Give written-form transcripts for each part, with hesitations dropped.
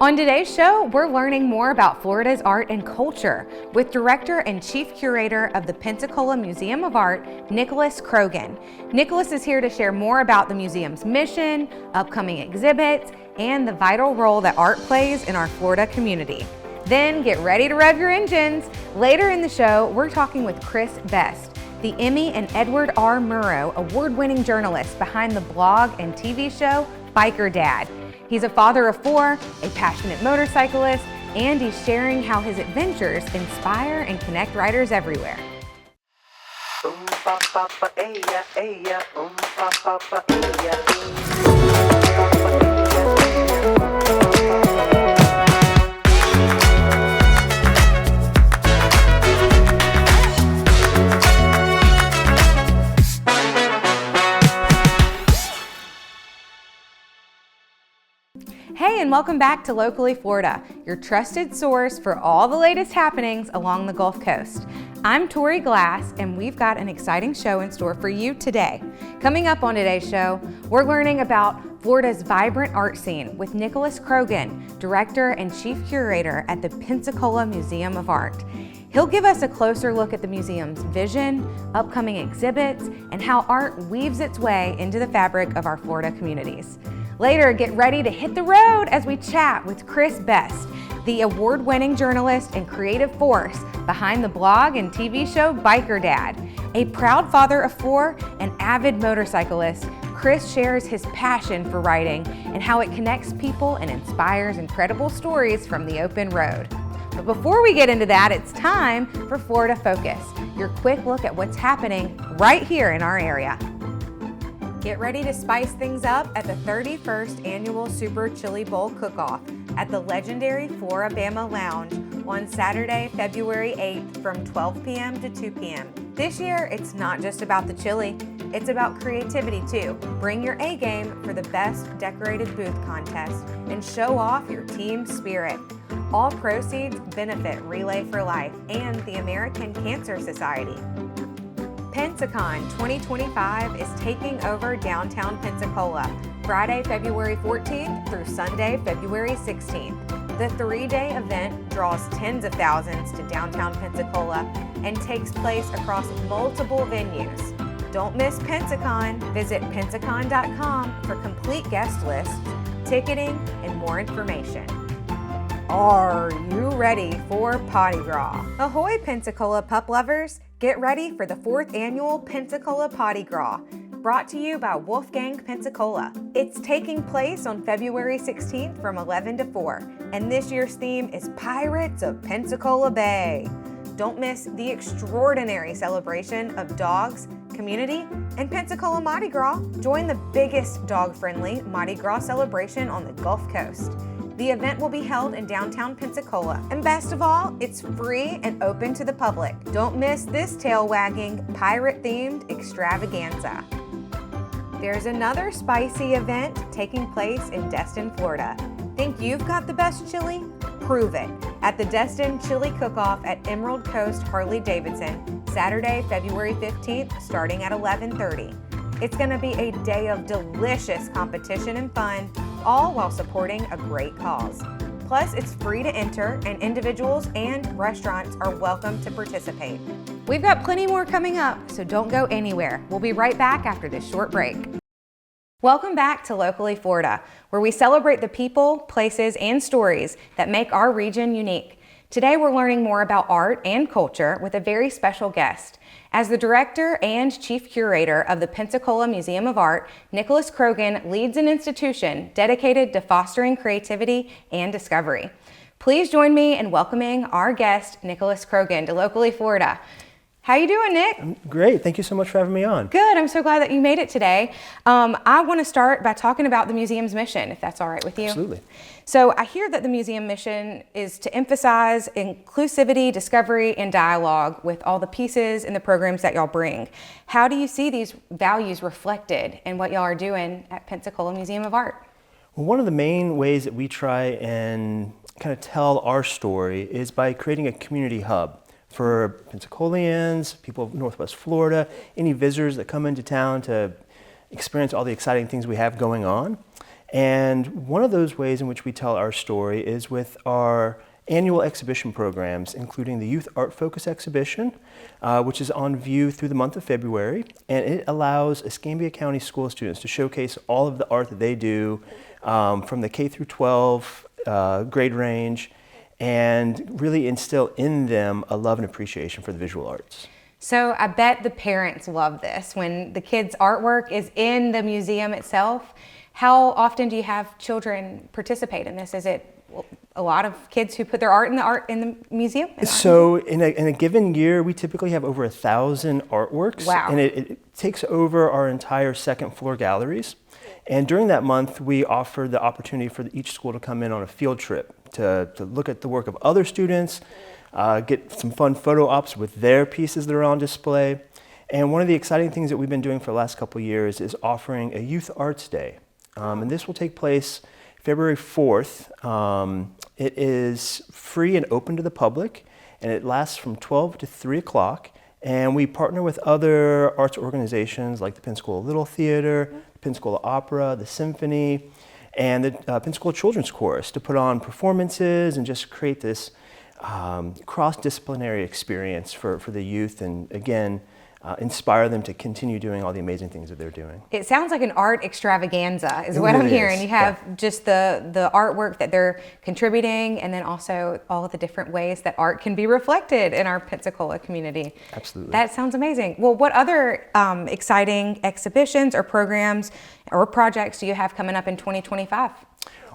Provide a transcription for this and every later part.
On today's show, we're learning more about Florida's art and culture with Director and Chief Curator of the Pensacola Museum of Art, Nicholas Croghan. Nicholas is here to share more about the museum's mission, upcoming exhibits, and the vital role that art plays in our Florida community. Then get ready to rev your engines. Later in the show, we're talking with Chris Best, the Emmy and Edward R. Murrow award-winning journalist behind the blog and TV show Biker Dad. He's a father of four, a passionate motorcyclist, and he's sharing how his adventures inspire and connect riders everywhere. Hey, and welcome back to Locally Florida, your trusted source for all the latest happenings along the Gulf Coast. I'm Tori Glass, and we've got an exciting show in store for you today. Coming up on today's show, we're learning about Florida's vibrant art scene with Nicholas Croghan, Director and Chief Curator at the Pensacola Museum of Art. He'll give us a closer look at the museum's vision, upcoming exhibits, and how art weaves its way into the fabric of our Florida communities. Later, get ready to hit the road as we chat with Chris Best, the award-winning journalist and creative force behind the blog and TV show Biker Dad. A proud father of four and avid motorcyclist, Chris shares his passion for riding and how it connects people and inspires incredible stories from the open road. But before we get into that, it's time for Florida Focus, your quick look at what's happening right here in our area. Get ready to spice things up at the 31st Annual Super Chili Bowl Cook-Off at the legendary Floribama Lounge on Saturday, February 8th from 12 p.m. to 2 p.m. This year, it's not just about the chili, it's about creativity too. Bring your A game for the best decorated booth contest and show off your team spirit. All proceeds benefit Relay for Life and the American Cancer Society. Pensacon 2025 is taking over downtown Pensacola, Friday, February 14th through Sunday, February 16th. The three-day event draws tens of thousands to downtown Pensacola and takes place across multiple venues. Don't miss Pensacon. Visit pensacon.com for complete guest lists, ticketing, and more information. Are you ready for Potty Gras? Ahoy, Pensacola pup lovers! Get ready for the 4th annual Pensacola Potty Gras, brought to you by Wolfgang Pensacola. It's taking place on February 16th from 11 to 4, and this year's theme is Pirates of Pensacola Bay. Don't miss the extraordinary celebration of dogs, community, and Pensacola Mardi Gras. Join the biggest dog-friendly Mardi Gras celebration on the Gulf Coast. The event will be held in downtown Pensacola, and best of all, it's free and open to the public. Don't miss this tail-wagging, pirate-themed extravaganza. There's another spicy event taking place in Destin, Florida. Think you've got the best chili? Prove it at the Destin Chili Cook-Off at Emerald Coast Harley-Davidson, Saturday, February 15th, starting at 11:30. It's going to be a day of delicious competition and fun, all while supporting a great cause. Plus, it's free to enter, and individuals and restaurants are welcome to participate. We've got plenty more coming up, so don't go anywhere. We'll be right back after this short break. Welcome back to Locally Florida, where we celebrate the people, places, and stories that make our region unique. Today, we're learning more about art and culture with a very special guest. As the Director and Chief Curator of the Pensacola Museum of Art, Nicholas Croghan leads an institution dedicated to fostering creativity and discovery. Please join me in welcoming our guest, Nicholas Croghan, to Locally Florida. How you doing, Nick? I'm great. Thank you so much for having me on. Good. I'm so glad that you made it today. I want to start by talking about the museum's mission, if that's all right with you. Absolutely. So I hear that the museum mission is to emphasize inclusivity, discovery, and dialogue with all the pieces and the programs that y'all bring. How do you see these values reflected in what y'all are doing at Pensacola Museum of Art? Well, one of the main ways that we try and kind of tell our story is by creating a community hub for Pensacolians, people of Northwest Florida, any visitors that come into town to experience all the exciting things we have going on. And one of those ways in which we tell our story is with our annual exhibition programs, including the Youth Art Focus exhibition, which is on view through the month of February. And it allows Escambia County school students to showcase all of the art that they do from the K through 12 grade range, and really instill in them a love and appreciation for the visual arts. So I bet the parents love this. When the kids' artwork is in the museum itself, how often do you have children participate in this? Is it a lot of kids who put their art in the museum? So in a given year, we typically have over 1,000 artworks. Wow. And it takes over our entire second floor galleries. And during that month, we offer the opportunity for each school to come in on a field trip to look at the work of other students, get some fun photo ops with their pieces that are on display. And one of the exciting things that we've been doing for the last couple of years is offering a Youth Arts Day. And this will take place February 4th. It is free and open to the public, and it lasts from 12 to 3 o'clock. And we partner with other arts organizations like the Pensacola Little Theater, the Pensacola Opera, the Symphony, and the Pensacola Children's Chorus to put on performances and just create this cross-disciplinary experience for the youth, and again, inspire them to continue doing all the amazing things that they're doing. It sounds like an art extravaganza is what I'm hearing. You have just the artwork that they're contributing, and then also all of the different ways that art can be reflected in our Pensacola community. Absolutely. That sounds amazing. Well, what other exciting exhibitions or programs or projects do you have coming up in 2025?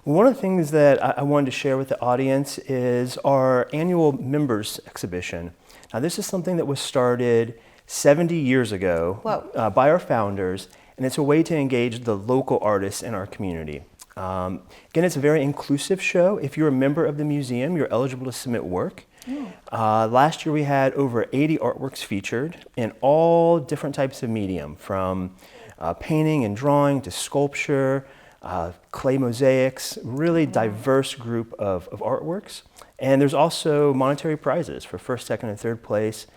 One of the things that I wanted to share with the audience is our annual members exhibition. Now, this is something that was started 70 years ago by our founders, and it's a way to engage the local artists in our community. Again, it's a very inclusive show. If you're a member of the museum, you're eligible to submit work. Last year we had over 80 artworks featured in all different types of medium, from painting and drawing to sculpture, clay mosaics, really diverse group of artworks. And there's also monetary prizes for first, second, and third place.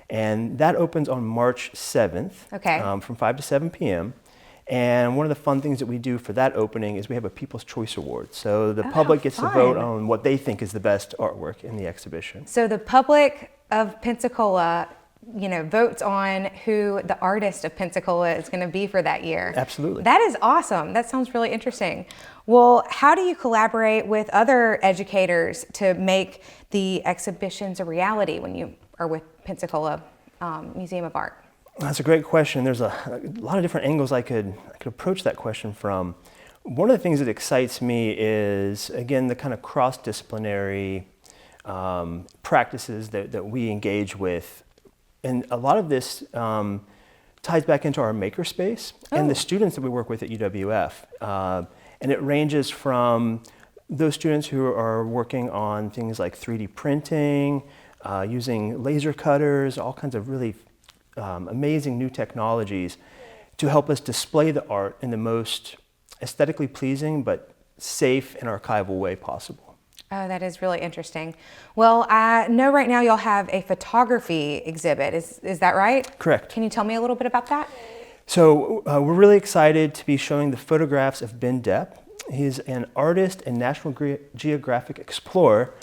And that opens on March 7th from 5 to 7 p.m. And one of the fun things that we do for that opening is we have a People's Choice Award. So the public gets to vote on what they think is the best artwork in the exhibition. So the public of Pensacola, votes on who the artist of Pensacola is going to be for that year. Absolutely. That is awesome. That sounds really interesting. Well, how do you collaborate with other educators to make the exhibitions a reality when you are with Pensacola Museum of Art? That's a great question. There's a lot of different angles I could approach that question from. One of the things that excites me is, again, the kind of cross-disciplinary practices that we engage with. And a lot of this ties back into our makerspace and the students that we work with at UWF. And it ranges from those students who are working on things like 3D printing, using laser cutters, all kinds of really amazing new technologies to help us display the art in the most aesthetically pleasing but safe and archival way possible. Oh, that is really interesting. Well, I know right now y'all have a photography exhibit. Is that right? Correct. Can you tell me a little bit about that? So we're really excited to be showing the photographs of Ben Depp. He's an artist and National Geographic explorer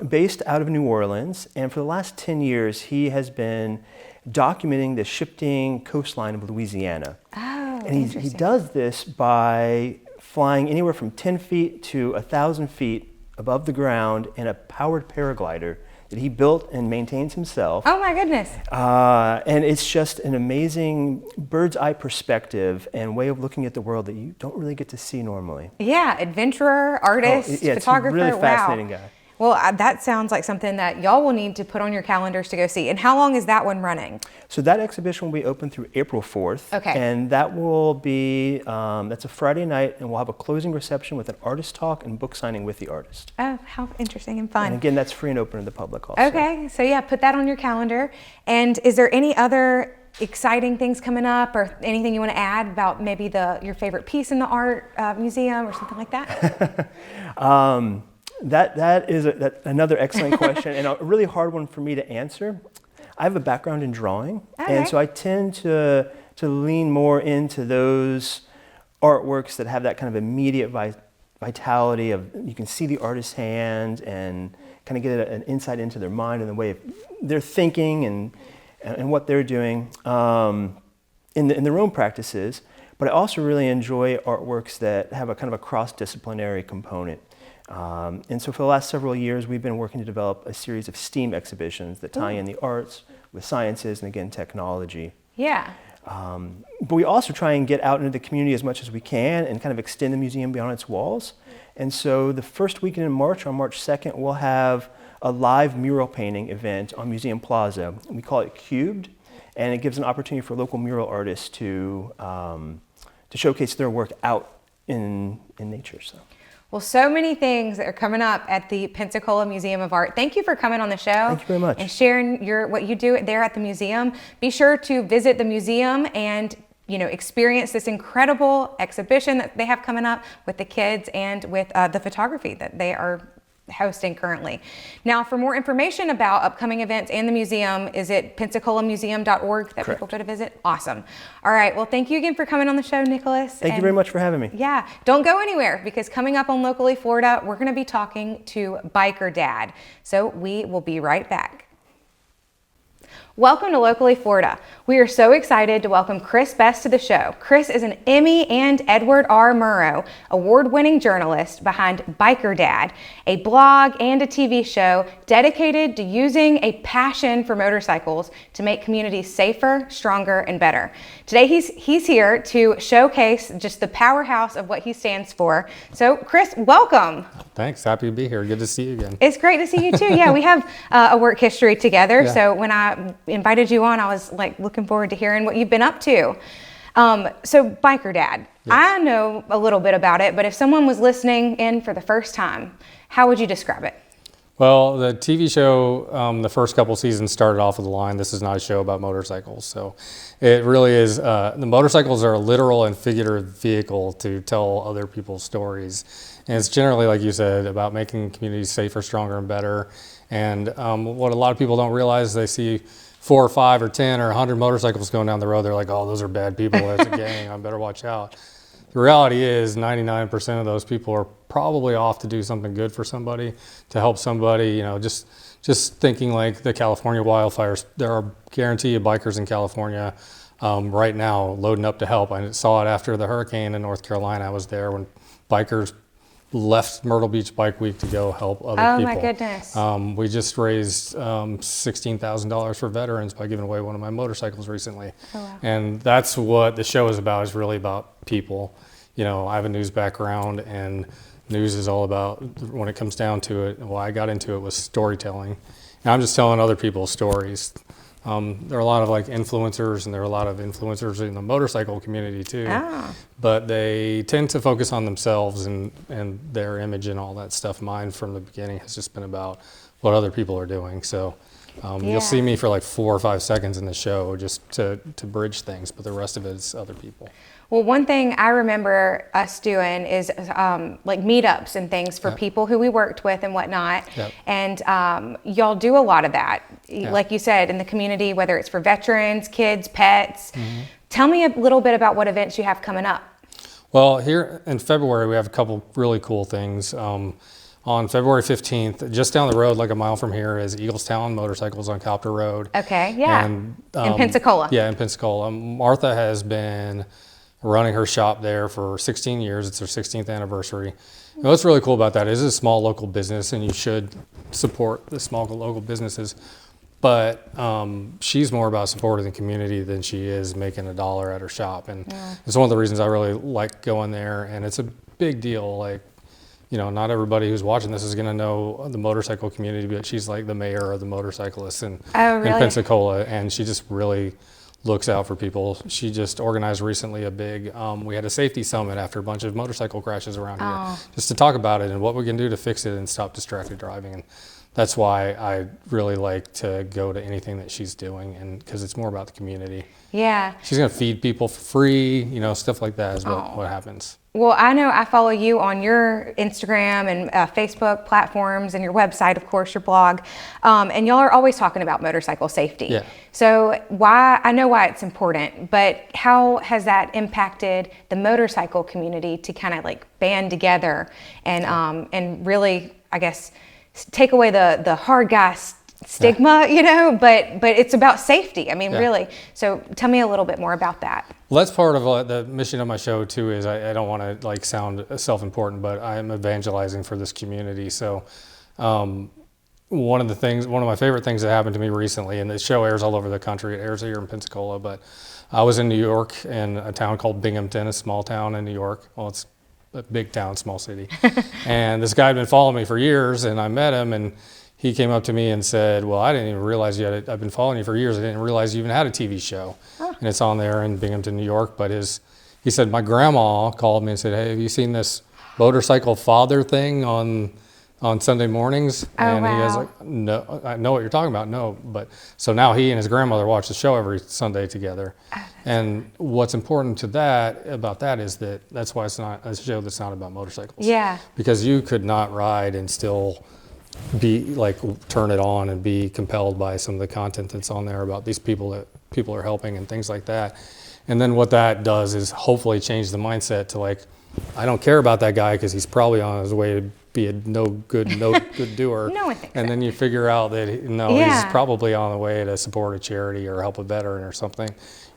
based out of New Orleans. And for the last 10 years, he has been documenting the shifting coastline of Louisiana. Oh, and he does this by flying anywhere from 10 feet to 1,000 feet above the ground in a powered paraglider that he built and maintains himself. Oh my goodness. And it's just an amazing bird's eye perspective and way of looking at the world that you don't really get to see normally. Yeah, adventurer, artist, photographer. It's a really fascinating guy. Well, that sounds like something that y'all will need to put on your calendars to go see. And how long is that one running? So that exhibition will be open through April 4th. Okay. And that will be, that's a Friday night, and we'll have a closing reception with an artist talk and book signing with the artist. Oh, how interesting and fun. And again, that's free and open to the public also. Okay, so yeah, put that on your calendar. And is there any other exciting things coming up, or anything you want to add about maybe your favorite piece in the art museum or something like that? That is another excellent question, and a really hard one for me to answer. I have a background in drawing, and so I tend to lean more into those artworks that have that kind of immediate vitality of, you can see the artist's hand and kind of get an insight into their mind and the way they're thinking and what they're doing in their own practices. But I also really enjoy artworks that have a kind of a cross-disciplinary component. And so for the last several years, we've been working to develop a series of STEAM exhibitions that tie in the arts with sciences and, again, technology. Yeah. But we also try and get out into the community as much as we can and kind of extend the museum beyond its walls. And so the first weekend in March, on March 2nd, we'll have a live mural painting event on Museum Plaza. We call it Cubed, and it gives an opportunity for local mural artists to showcase their work out in nature. Well, so many things that are coming up at the Pensacola Museum of Art. Thank you for coming on the show. Thank you very much. And sharing what you do there at the museum. Be sure to visit the museum and experience this incredible exhibition that they have coming up with the kids and with the photography that they are hosting currently. Now, for more information about upcoming events and the museum, is it pensacolamuseum.org that Correct. People go to visit? Awesome. All right. Well, thank you again for coming on the show, Nicholas. Thank you very much for having me. Yeah. Don't go anywhere, because coming up on Locally Florida, we're going to be talking to Biker Dad. So we will be right back. Welcome to Locally Florida. We are so excited to welcome Chris Best to the show. Chris is an Emmy and Edward R. Murrow award-winning journalist behind Biker Dad, a blog and a TV show dedicated to using a passion for motorcycles to make communities safer, stronger, and better. Today he's here to showcase just the powerhouse of what he stands for. So Chris, welcome. Thanks, happy to be here. Good to see you again. It's great to see you too. Yeah, we have a work history together. Yeah. So when I invited you on, I was looking forward to hearing what you've been up to. So Biker Dad, Yes. I know a little bit about it, but if someone was listening in for the first time, how would you describe it? Well, the TV show, the first couple seasons started off with the line, "This is not a show about motorcycles." So it really is, the motorcycles are a literal and figurative vehicle to tell other people's stories. And it's generally, like you said, about making communities safer, stronger, and better. And what a lot of people don't realize, they see 4 or 5 or 10 or 100 motorcycles going down the road. They're like, "Oh, those are bad people. It's a gang. I better watch out." The reality is 99% of those people are probably off to do something good for somebody, to help somebody, just thinking like the California wildfires. There are guaranteed bikers in California right now loading up to help. I saw it after the hurricane in North Carolina. I was there when bikers left Myrtle Beach Bike Week to go help other people. Oh my goodness. We just raised $16,000 for veterans by giving away one of my motorcycles recently. Oh, wow. And that's what the show is about, is really about people. I have a news background, and news is all about, when it comes down to it, why I got into it was storytelling. And I'm just telling other people's stories. There are a lot of influencers, and there are a lot of influencers in the motorcycle community too. Ah. But they tend to focus on themselves and their image and all that stuff. Mine from the beginning has just been about what other people are doing. So you'll see me for 4 or 5 seconds in the show just to bridge things, but the rest of it is other people. Well, one thing I remember us doing is meetups and things for people who we worked with and whatnot. Yep. And y'all do a lot of that, like you said, in the community, whether it's for veterans, kids, pets. Mm-hmm. Tell me a little bit about what events you have coming up. Well, here in February, we have a couple really cool things. On February 15th, just down the road, like a mile from here, is Eaglestown Motorcycles on Copter Road. Okay, yeah. And, in Pensacola. Yeah, in Pensacola. Martha has been running her shop there for 16 years. It's her 16th anniversary. And what's really cool about that is it's a small local business, and you should support the small local businesses. But she's more about supporting the community than she is making a dollar at her shop. And it's one of the reasons I really like going there. And it's a big deal. Not everybody who's watching this is going to know the motorcycle community, but she's like the mayor of the motorcyclists in Pensacola. And she just really looks out for people. She just organized recently a big, we had a safety summit after a bunch of motorcycle crashes around here, just to talk about it and what we can do to fix it and stop distracted driving. And that's why I really like to go to anything that she's doing, and because it's more about the community. Yeah. She's going to feed people for free, you know, stuff like that is what happens. Well, I know I follow you on your Instagram and Facebook platforms, and your website, of course, your blog, and y'all are always talking about motorcycle safety. Yeah. So I know why it's important, but how has that impacted the motorcycle community to kind of like band together and really, I guess, take away the hard guy stigma, you know, but it's about safety. I mean, really. So tell me a little bit more about that. Well, that's part of the mission of my show too, is I don't want to like sound self-important, but I'm evangelizing for this community. So one of my favorite things that happened to me recently, and the show airs all over the country, it airs here in Pensacola, but I was in New York in a town called Binghamton, a small town in New York. Well, it's a big town, small city. And this guy had been following me for years, and I met him, and he came up to me and said, well, I didn't even realize I've been following you for years. I didn't realize you even had a TV show. And it's on there in Binghamton, New York. But he said, my grandma called me and said, hey, have you seen this motorcycle father thing on Sunday mornings? And wow. he was like, no, I know what you're talking about. No. But so now he and his grandmother watch the show every Sunday together. And what's important about that is that's why it's not a show that's not about motorcycles. Yeah. Because you could not ride and still be like turn it on and be compelled by some of the content that's on there about these people that people are helping and things like that. And then what that does is hopefully change the mindset to like, I don't care about that guy because he's probably on his way to be a no good doer. No one thinks and so. Then you figure out that he's probably on the way to support a charity or help a veteran or something.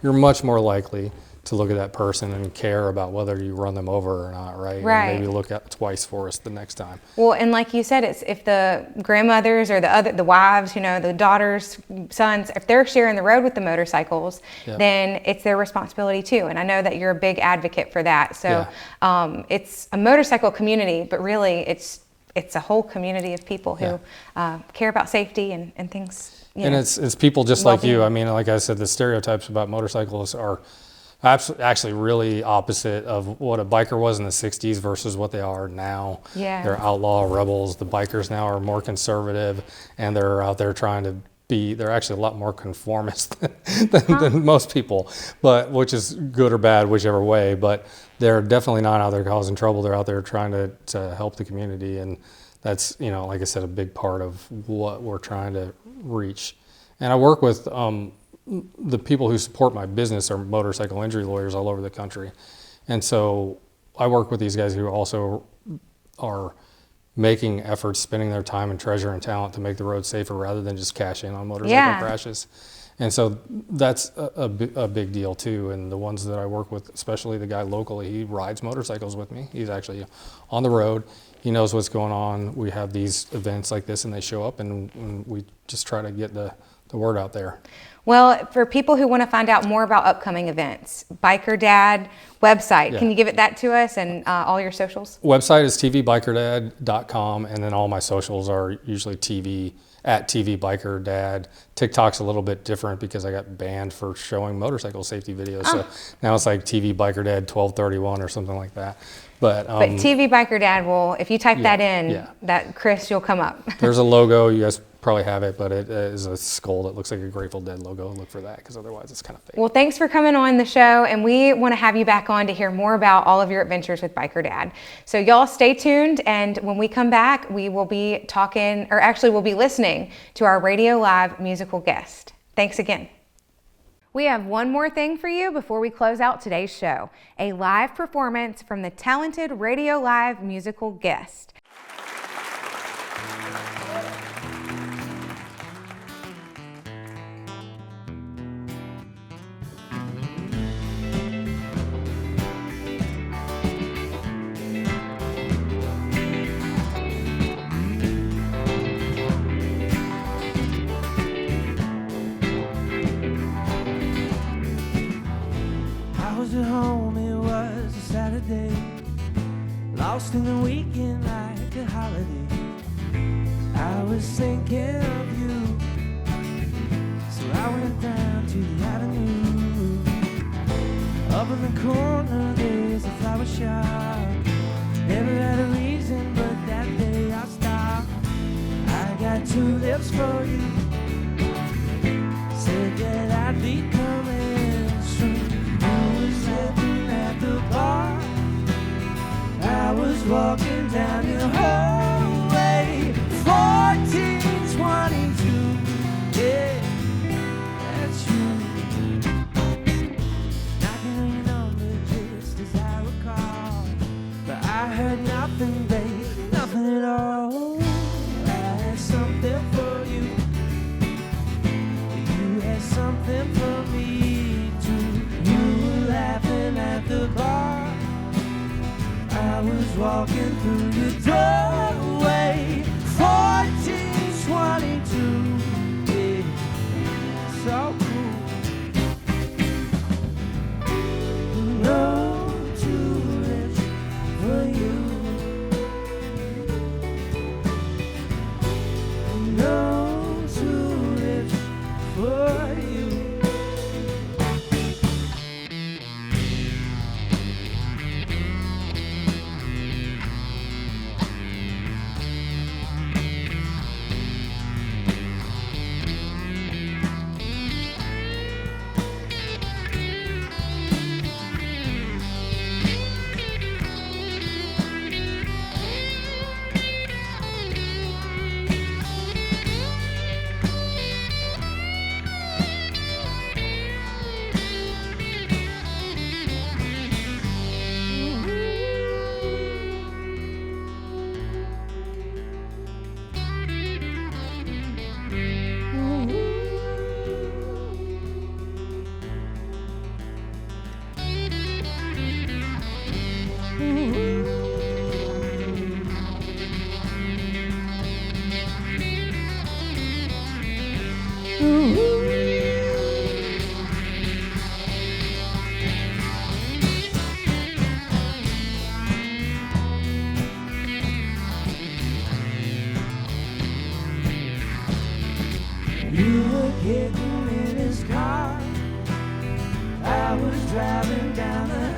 You're much more likely to look at that person and care about whether you run them over or not, right? Right. And maybe look at twice for us the next time. Well, and like you said, it's if the grandmothers or the wives, you know, the daughters, sons, if they're sharing the road with the motorcycles, then it's their responsibility too. And I know that you're a big advocate for that. So it's a motorcycle community, but really it's a whole community of people who care about safety and things. And it's people just like you. I mean, like I said, the stereotypes about motorcyclists are actually really opposite of what a biker was in the 60s versus what they are now. Yeah. They're outlaw rebels. The bikers now are more conservative, and they're out there trying to they're actually a lot more conformist than most people, but which is good or bad, whichever way. But they're definitely not out there causing trouble. They're out there trying to help the community, and that's, you know, like I said, a big part of what we're trying to reach. And I work with the people who support my business are motorcycle injury lawyers all over the country. And so I work with these guys who also are making efforts, spending their time and treasure and talent to make the road safer rather than just cash in on motorcycle crashes. And so that's a big deal too. And the ones that I work with, especially the guy locally, he rides motorcycles with me. He's actually on the road. He knows what's going on. We have these events like this and they show up, and we just try to get the word out there. Well, for people who want to find out more about upcoming events, Biker Dad website, can you give that to us and all your socials? Website is tvbikerdad.com, and then all my socials are usually @tvbikerdad. TikTok's a little bit different because I got banned for showing motorcycle safety videos. So now it's like TV Biker Dad 1231 or something like that. But TV Biker Dad will, if you type that in, that Chris, you'll come up. There's a logo. You guys probably have it, but it is a skull that looks like a Grateful Dead logo. Look for that, because otherwise it's kind of fake. Well, thanks for coming on the show, and we want to have you back on to hear more about all of your adventures with Biker Dad. So y'all stay tuned, and when we come back, we will be talking, or actually we'll be listening to our Radio Live musical guest. Thanks again. We have one more thing for you before we close out today's show, a live performance from the talented Radio Live musical guest. At home, it was a Saturday, lost in the weekend like a holiday. I was thinking of you, so I went down to the avenue. Up in the corner there's a flower shop. Never had a reason, but that day I stopped. I got my tulips for you. Said that I'd be coming soon. You was sitting at the bar, I was walking down your hallway. 1422, yeah, that's you. Knocking on your number just as I recall, but I heard nothing, babe, nothing at all. I had something for you, you had something for me too. You were laughing at the bar, I was walking through your doorway. 1422, yeah, so cool. No tulips for you. No tulips for you. You were getting in his car, I was driving down the